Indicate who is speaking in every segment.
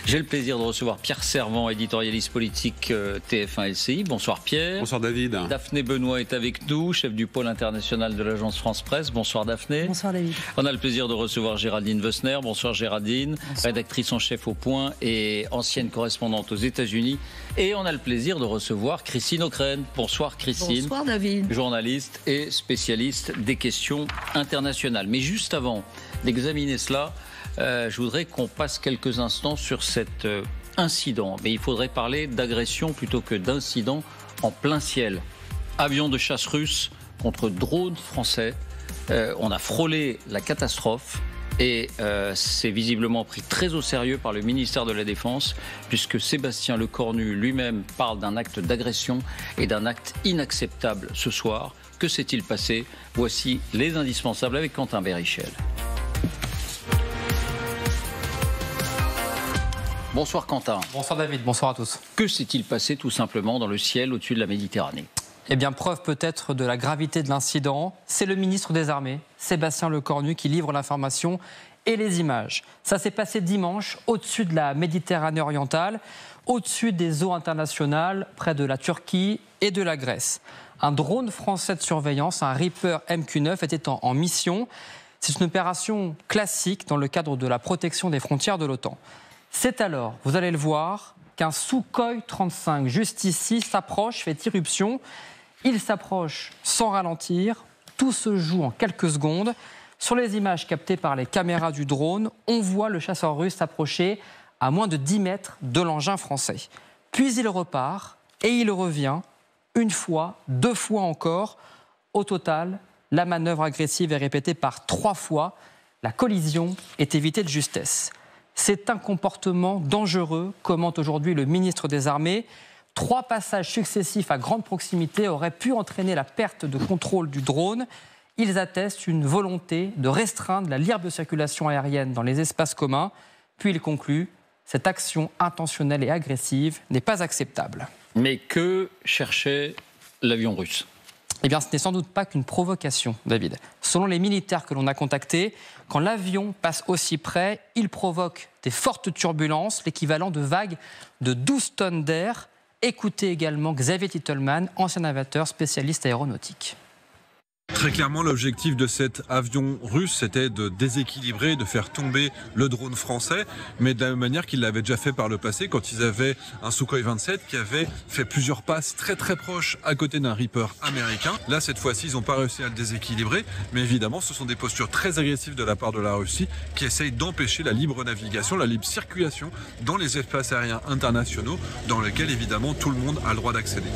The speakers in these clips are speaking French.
Speaker 1: J'ai le plaisir de recevoir Pierre Servant, éditorialiste politique TF1 LCI. Bonsoir Pierre.
Speaker 2: Bonsoir David.
Speaker 1: Daphné Benoît est avec nous, chef du pôle international de l'agence France Presse. Bonsoir Daphné.
Speaker 3: Bonsoir David.
Speaker 1: On a le plaisir de recevoir Géraldine Wessner. Bonsoir Géraldine, rédactrice en chef au Point et ancienne correspondante aux États-Unis. Et on a le plaisir de recevoir Christine O'Crène. Bonsoir Christine.
Speaker 3: Bonsoir David.
Speaker 1: Journaliste et spécialiste des questions internationales. Mais juste avant d'examiner cela, je voudrais qu'on passe quelques instants sur cet incident. Mais il faudrait parler d'agression plutôt que d'incident en plein ciel. Avion de chasse russe contre drone français. On a frôlé la catastrophe et c'est visiblement pris très au sérieux par le ministère de la Défense, puisque Sébastien Lecornu lui-même parle d'un acte d'agression et d'un acte inacceptable ce soir. Que s'est-il passé? Voici les indispensables avec Quentin Berrichel. Bonsoir Quentin.
Speaker 4: Bonsoir David, bonsoir à tous.
Speaker 1: Que s'est-il passé tout simplement dans le ciel au-dessus de la Méditerranée?
Speaker 4: Eh bien, preuve peut-être de la gravité de l'incident, c'est le ministre des Armées, Sébastien Lecornu, qui livre l'information et les images. Ça s'est passé dimanche au-dessus de la Méditerranée orientale, au-dessus des eaux internationales, près de la Turquie et de la Grèce. Un drone français de surveillance, un Reaper MQ-9, était en mission. C'est une opération classique dans le cadre de la protection des frontières de l'OTAN. C'est alors, vous allez le voir, qu'un Sukhoi 35, juste ici, s'approche, fait irruption. Il s'approche sans ralentir. Tout se joue en quelques secondes. Sur les images captées par les caméras du drone, on voit le chasseur russe s'approcher à moins de 10 mètres de l'engin français. Puis il repart et il revient une fois, deux fois encore. Au total, la manœuvre agressive est répétée par 3 fois. La collision est évitée de justesse. C'est un comportement dangereux, commente aujourd'hui le ministre des Armées. 3 passages successifs à grande proximité auraient pu entraîner la perte de contrôle du drone. Ils attestent une volonté de restreindre la libre circulation aérienne dans les espaces communs. Puis il conclut, cette action intentionnelle et agressive n'est pas acceptable.
Speaker 1: Mais que cherchait l'avion russe ?
Speaker 4: Eh bien, ce n'est sans doute pas qu'une provocation, David. Selon les militaires que l'on a contactés, quand l'avion passe aussi près, il provoque des fortes turbulences, l'équivalent de vagues de 12 tonnes d'air. Écoutez également Xavier Titelman, ancien aviateur spécialiste aéronautique.
Speaker 5: Très clairement, l'objectif de cet avion russe, c'était de déséquilibrer, de faire tomber le drone français, mais de la même manière qu'ils l'avaient déjà fait par le passé, quand ils avaient un Sukhoi 27 qui avait fait plusieurs passes très très proches à côté d'un Reaper américain. Là, cette fois-ci, ils n'ont pas réussi à le déséquilibrer, mais évidemment, ce sont des postures très agressives de la part de la Russie qui essayent d'empêcher la libre navigation, la libre circulation dans les espaces aériens internationaux, dans lesquels, évidemment, tout le monde a le droit d'accéder.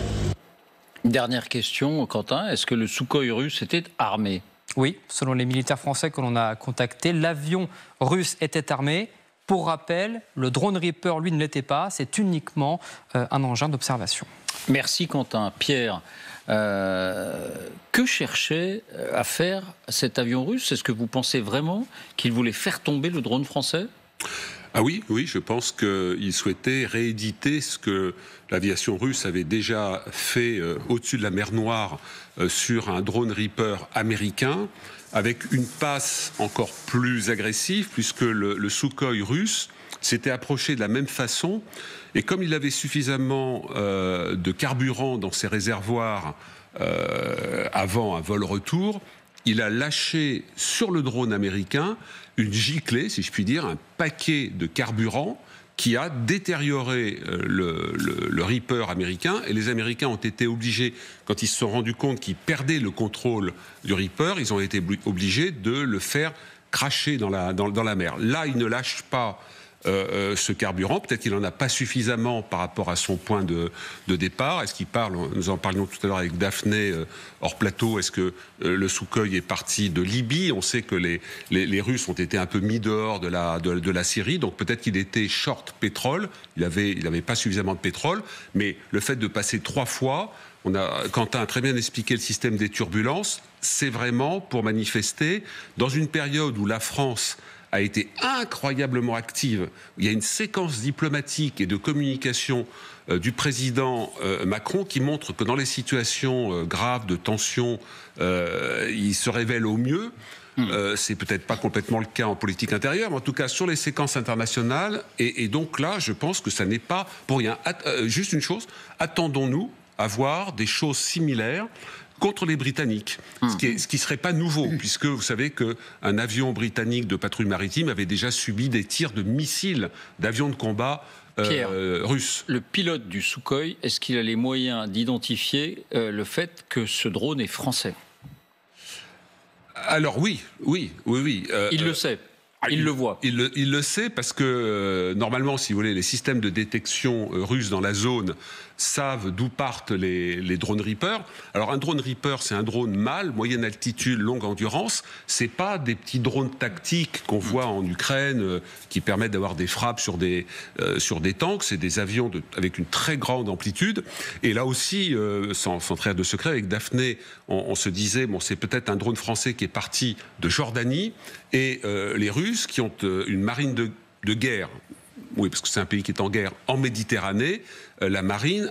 Speaker 1: Dernière question, Quentin, est-ce que le Sukhoi russe était armé?
Speaker 4: Oui, selon les militaires français que l'on a contactés, l'avion russe était armé. Pour rappel, le drone Reaper, lui, ne l'était pas. C'est uniquement un engin d'observation.
Speaker 1: Merci Quentin. Pierre, que cherchait à faire cet avion russe? Est-ce que vous pensez vraiment qu'il voulait faire tomber le drone français?
Speaker 2: Ah oui, je pense qu'il souhaitait rééditer ce que l'aviation russe avait déjà fait au-dessus de la mer Noire sur un drone Reaper américain, avec une passe encore plus agressive, puisque le Sukhoi russe s'était approché de la même façon, et comme il avait suffisamment de carburant dans ses réservoirs avant un vol-retour, il a lâché sur le drone américain une giclée, si je puis dire, un paquet de carburant qui a détérioré le Reaper américain. Et les Américains ont été obligés, quand ils se sont rendus compte qu'ils perdaient le contrôle du Reaper, ils ont été obligés de le faire cracher dans la mer. Là, ils ne lâchent pas ce carburant. Peut-être qu'il n'en a pas suffisamment par rapport à son point de départ. Est-ce qu'il parle, nous en parlions tout à l'heure avec Daphné hors plateau, est-ce que le Sukhoi est parti de Libye? On sait que les Russes ont été un peu mis dehors de la Syrie, donc peut-être qu'il était short pétrole, il avait pas suffisamment de pétrole, mais le fait de passer 3 fois, Quentin a très bien expliqué le système des turbulences, c'est vraiment pour manifester, dans une période où la France a été incroyablement active. Il y a une séquence diplomatique et de communication du président Macron qui montre que dans les situations graves de tension, il se révèle au mieux. C'est peut-être pas complètement le cas en politique intérieure, mais en tout cas sur les séquences internationales. Et donc là, je pense que ça n'est pas pour rien. Juste une chose, attendons-nous à voir des choses similaires contre les Britanniques, ce qui serait pas nouveau, puisque vous savez qu'un avion britannique de patrouille maritime avait déjà subi des tirs de missiles d'avions de combat russes.
Speaker 1: Le pilote du Sukhoi, est-ce qu'il a les moyens d'identifier le fait que ce drone est français ?
Speaker 2: Alors oui.
Speaker 1: Il le sait. Il le voit.
Speaker 2: Il le sait parce que normalement, si vous voulez, les systèmes de détection russes dans la zone savent d'où partent les drones Reaper. Alors un drone Reaper, c'est un drone mâle, moyenne altitude, longue endurance. C'est pas des petits drones tactiques qu'on voit en Ukraine qui permettent d'avoir des frappes sur des tanks. C'est des avions avec une très grande amplitude. Et là aussi, sans trahir de secret, avec Daphné, on se disait bon, c'est peut-être un drone français qui est parti de Jordanie et les Russes qui ont une marine de guerre. Oui, parce que c'est un pays qui est en guerre en Méditerranée. La marine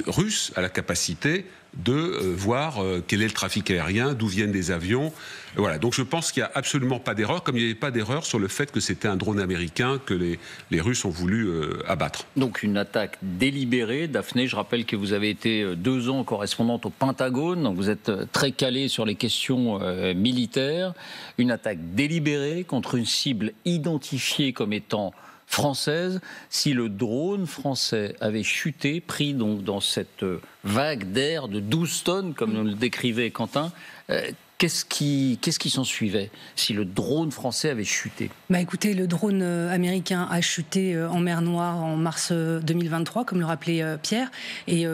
Speaker 2: russe a la capacité de voir quel est le trafic aérien, d'où viennent des avions. Voilà. Donc je pense qu'il n'y a absolument pas d'erreur, comme il n'y avait pas d'erreur sur le fait que c'était un drone américain que les Russes ont voulu abattre.
Speaker 1: Donc une attaque délibérée. Daphné, je rappelle que vous avez été 2 ans correspondante au Pentagone, donc vous êtes très calée sur les questions militaires. Une attaque délibérée contre une cible identifiée comme étant française. Si le drone français avait chuté, pris donc dans cette vague d'air de 12 tonnes, comme nous le décrivait Quentin, qu'est-ce qui s'en suivait si le drone français avait chuté ?
Speaker 3: Écoutez, le drone américain a chuté en mer Noire en mars 2023, comme le rappelait Pierre, et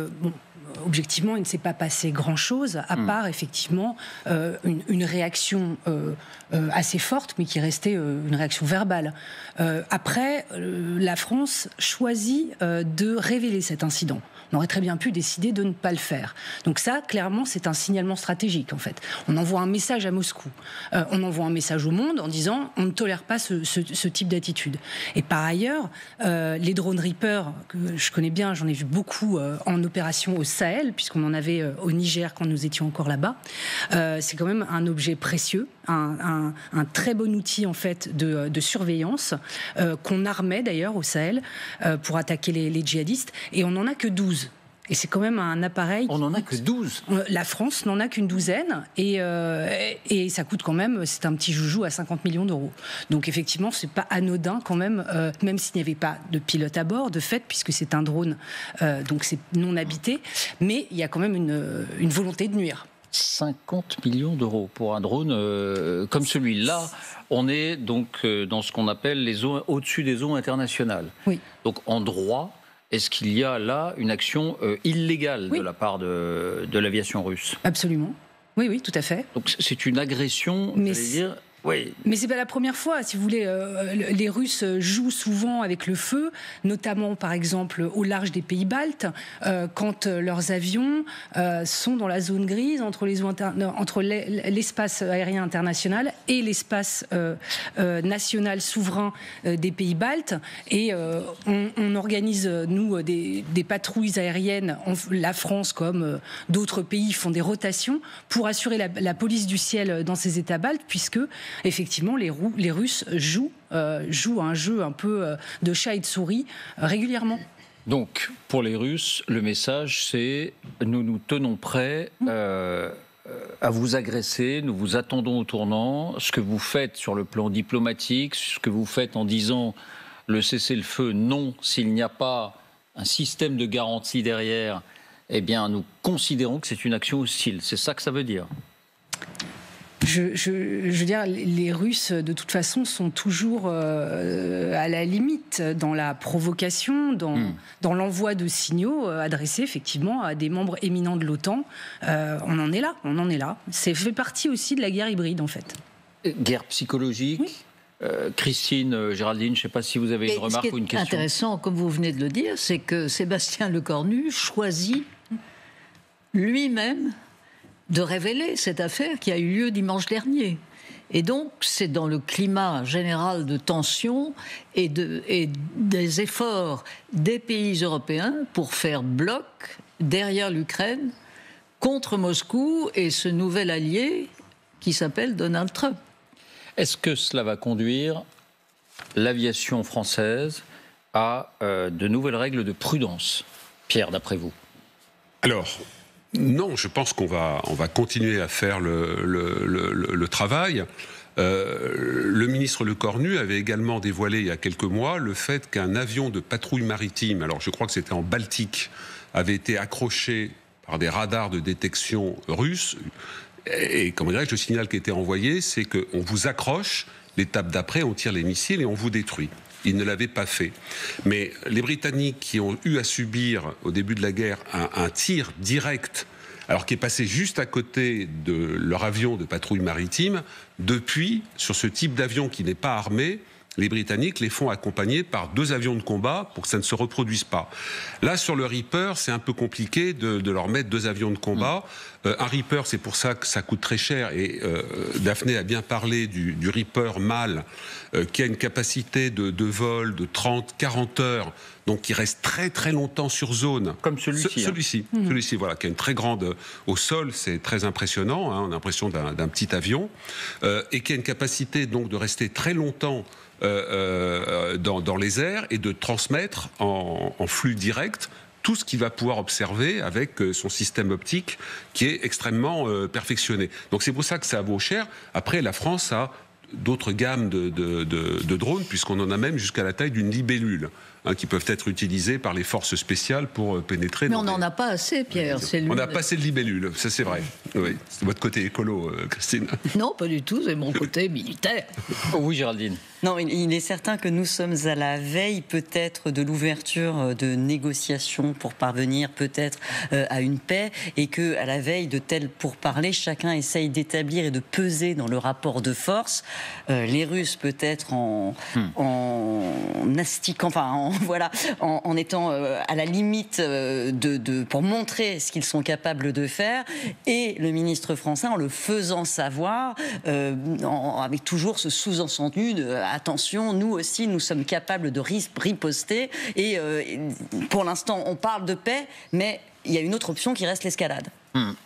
Speaker 3: objectivement, il ne s'est pas passé grand-chose, à part effectivement une réaction assez forte, mais qui restait une réaction verbale. Après, la France choisit de révéler cet incident. On aurait très bien pu décider de ne pas le faire. Donc ça, clairement, c'est un signalement stratégique, en fait. On envoie un message à Moscou. On envoie un message au monde en disant on ne tolère pas ce type d'attitude. Et par ailleurs, les drones Reaper, que je connais bien, j'en ai vu beaucoup en opération au Sahel, puisqu'on en avait au Niger quand nous étions encore là-bas. C'est quand même un objet précieux, un très bon outil, en fait, de surveillance, qu'on armait d'ailleurs au Sahel pour attaquer les djihadistes. Et on n'en a que 12. Et c'est quand même un appareil...
Speaker 1: On n'en a que 12 ?
Speaker 3: La France n'en a qu'une douzaine. Et ça coûte quand même... C'est un petit joujou à 50 millions d'euros. Donc effectivement, c'est pas anodin quand même, même s'il n'y avait pas de pilote à bord, de fait, puisque c'est un drone, donc c'est non habité. Mais il y a quand même une volonté de nuire.
Speaker 1: 50 millions d'euros pour un drone comme celui-là. On est donc dans ce qu'on appelle les eaux au-dessus des eaux internationales.
Speaker 3: Oui.
Speaker 1: Donc en droit, est-ce qu'il y a là une action illégale de la part de l'aviation russe ?
Speaker 3: Absolument. Oui, tout à fait.
Speaker 1: Donc c'est une agression, j'allais dire... Oui.
Speaker 3: Mais c'est pas la première fois, si vous voulez. Les Russes jouent souvent avec le feu, notamment par exemple au large des pays baltes, quand leurs avions sont dans la zone grise entre l'espace aérien international et l'espace national souverain des pays baltes. Et on organise, nous, des patrouilles aériennes, la France comme d'autres pays font des rotations pour assurer la police du ciel dans ces États baltes, puisque effectivement, les Russes jouent un jeu un peu de chat et de souris régulièrement.
Speaker 1: Donc, pour les Russes, le message, c'est nous nous tenons prêts à vous agresser, nous vous attendons au tournant. Ce que vous faites sur le plan diplomatique, ce que vous faites en disant le cessez-le-feu, non, s'il n'y a pas un système de garantie derrière, eh bien, nous considérons que c'est une action hostile. C'est ça que ça veut dire.
Speaker 3: Je veux dire, les Russes, de toute façon, sont toujours à la limite dans la provocation, dans l'envoi de signaux adressés effectivement à des membres éminents de l'OTAN. On en est là. C'est fait partie aussi de la guerre hybride, en fait.
Speaker 1: Guerre psychologique. Oui. Christine, Géraldine, je ne sais pas si vous avez une remarque ou une question.
Speaker 6: Ce qui est intéressant, comme vous venez de le dire, c'est que Sébastien Lecornu choisit lui-même de révéler cette affaire qui a eu lieu dimanche dernier. Et donc, c'est dans le climat général de tension et des efforts des pays européens pour faire bloc derrière l'Ukraine contre Moscou et ce nouvel allié qui s'appelle Donald Trump.
Speaker 1: Est-ce que cela va conduire l'aviation française à de nouvelles règles de prudence, Pierre, d'après vous?
Speaker 2: Alors, non, je pense qu'on va continuer à faire le travail. Le ministre Lecornu avait également dévoilé il y a quelques mois le fait qu'un avion de patrouille maritime, alors je crois que c'était en Baltique, avait été accroché par des radars de détection russes. Et comment dirais-je, le signal qui était envoyé, c'est qu'on vous accroche, l'étape d'après, on tire les missiles et on vous détruit. Ils ne l'avaient pas fait. Mais les Britanniques qui ont eu à subir au début de la guerre un tir direct, alors qui est passé juste à côté de leur avion de patrouille maritime, depuis, sur ce type d'avion qui n'est pas armé, les Britanniques les font accompagner par 2 avions de combat pour que ça ne se reproduise pas. Là, sur le Reaper, c'est un peu compliqué de leur mettre 2 avions de combat. Un Reaper, c'est pour ça que ça coûte très cher. Et Daphné a bien parlé du Reaper mâle, qui a une capacité de vol de 30-40 heures, donc qui reste très très longtemps sur zone.
Speaker 1: Comme celui-ci.
Speaker 2: Celui-ci, voilà, qui a une très grande au sol, c'est très impressionnant. On a l'impression d'un petit avion, et qui a une capacité donc de rester très longtemps dans les airs et de transmettre en flux direct tout ce qu'il va pouvoir observer avec son système optique qui est extrêmement perfectionné. Donc c'est pour ça que ça vaut cher. Après, la France a d'autres gammes de drones, puisqu'on en a même jusqu'à la taille d'une libellule, qui peuvent être utilisés par les forces spéciales pour pénétrer.
Speaker 6: Mais on n'en a pas assez, Pierre.
Speaker 2: On n'a pas assez de libellules, ça c'est vrai. Oui, c'est votre côté écolo, Christine.
Speaker 6: Non, pas du tout, c'est mon côté militaire.
Speaker 1: Oui, Géraldine.
Speaker 7: Non, il est certain que nous sommes à la veille peut-être de l'ouverture de négociations pour parvenir peut-être à une paix, et que à la veille de tels pourparlers, chacun essaye d'établir et de peser dans le rapport de force. Les Russes peut-être en astiquant, en étant à la limite pour montrer ce qu'ils sont capables de faire, et le ministre français en le faisant savoir, avec toujours ce sous-entendu de attention, nous aussi, nous sommes capables de riposter. Et pour l'instant, on parle de paix, mais il y a une autre option qui reste l'escalade.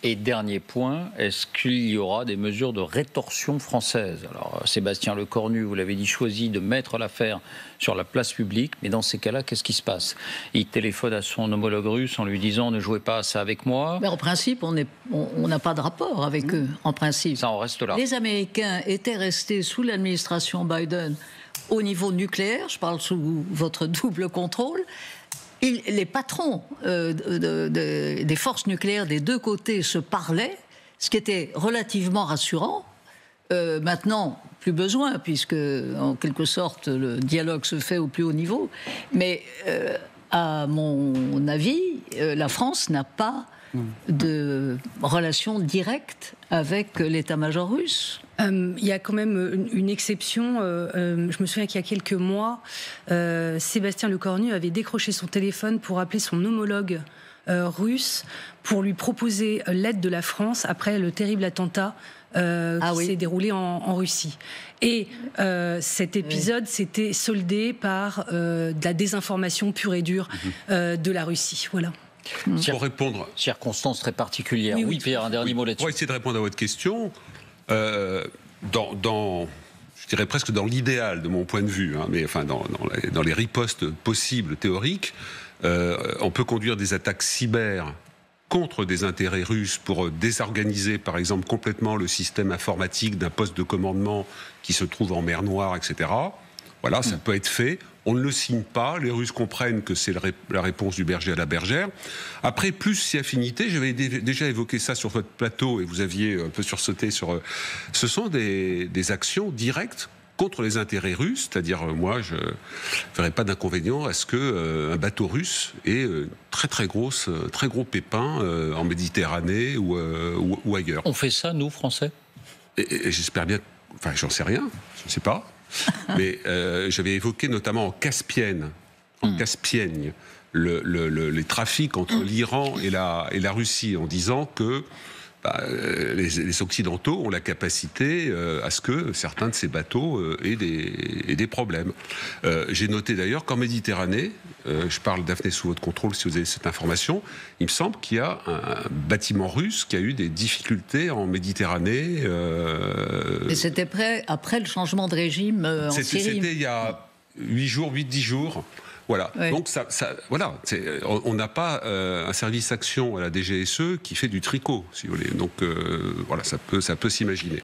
Speaker 1: Et dernier point, est-ce qu'il y aura des mesures de rétorsion française? Alors, Sébastien Lecornu, vous l'avez dit, choisit de mettre l'affaire sur la place publique, mais dans ces cas-là, qu'est-ce qui se passe? Il téléphone à son homologue russe en lui disant « ne jouez pas à ça avec moi ».
Speaker 6: Mais en principe, on n'a pas de rapport avec eux, en principe.
Speaker 1: Ça en reste là.
Speaker 6: Les Américains étaient restés sous l'administration Biden au niveau nucléaire, je parle sous votre double contrôle. Les patrons des forces nucléaires des 2 côtés se parlaient, ce qui était relativement rassurant. Maintenant, plus besoin, puisque en quelque sorte le dialogue se fait au plus haut niveau. Mais à mon avis, la France n'a pas de relation directe avec l'état-major russe.
Speaker 3: Il y a quand même une exception. Je me souviens qu'il y a quelques mois, Sébastien Lecornu avait décroché son téléphone pour appeler son homologue russe pour lui proposer l'aide de la France après le terrible attentat qui s'est déroulé en Russie. Et cet épisode s'était soldé par de la désinformation pure et dure de la Russie. Voilà.
Speaker 2: Pour répondre...
Speaker 1: Circonstances très particulières. Oui, Pierre, un dernier mot là-dessus.
Speaker 2: Pour essayer de répondre à votre question, je dirais presque dans l'idéal de mon point de vue, mais enfin dans les ripostes possibles théoriques, on peut conduire des attaques cyber contre des intérêts russes pour désorganiser, par exemple, complètement le système informatique d'un poste de commandement qui se trouve en mer Noire, etc. Voilà, ça peut être fait. On ne le signe pas. Les Russes comprennent que c'est la réponse du berger à la bergère. Après, plus si affinité, j'avais déjà évoqué ça sur votre plateau et vous aviez un peu sursauté sur... Ce sont des actions directes contre les intérêts russes, c'est-à-dire moi je ne ferais pas d'inconvénient à ce qu'un bateau russe ait très gros pépins en Méditerranée ou ailleurs.
Speaker 1: On fait ça, nous, Français?
Speaker 2: Et j'espère bien... Enfin, j'en sais rien, je ne sais pas. Mais j'avais évoqué notamment en Caspienne, les trafics entre l'Iran et la Russie, en disant que les Occidentaux ont la capacité à ce que certains de ces bateaux aient des problèmes. J'ai noté d'ailleurs qu'en Méditerranée, je parle Daphné sous votre contrôle si vous avez cette information, il me semble qu'il y a un bâtiment russe qui a eu des difficultés en Méditerranée.
Speaker 6: Et c'était après le changement de régime en Syrie.
Speaker 2: C'était il y a 8-10 jours. Voilà. Oui. Donc voilà, on n'a pas un service action à la DGSE qui fait du tricot, si vous voulez. Donc voilà, ça peut s'imaginer.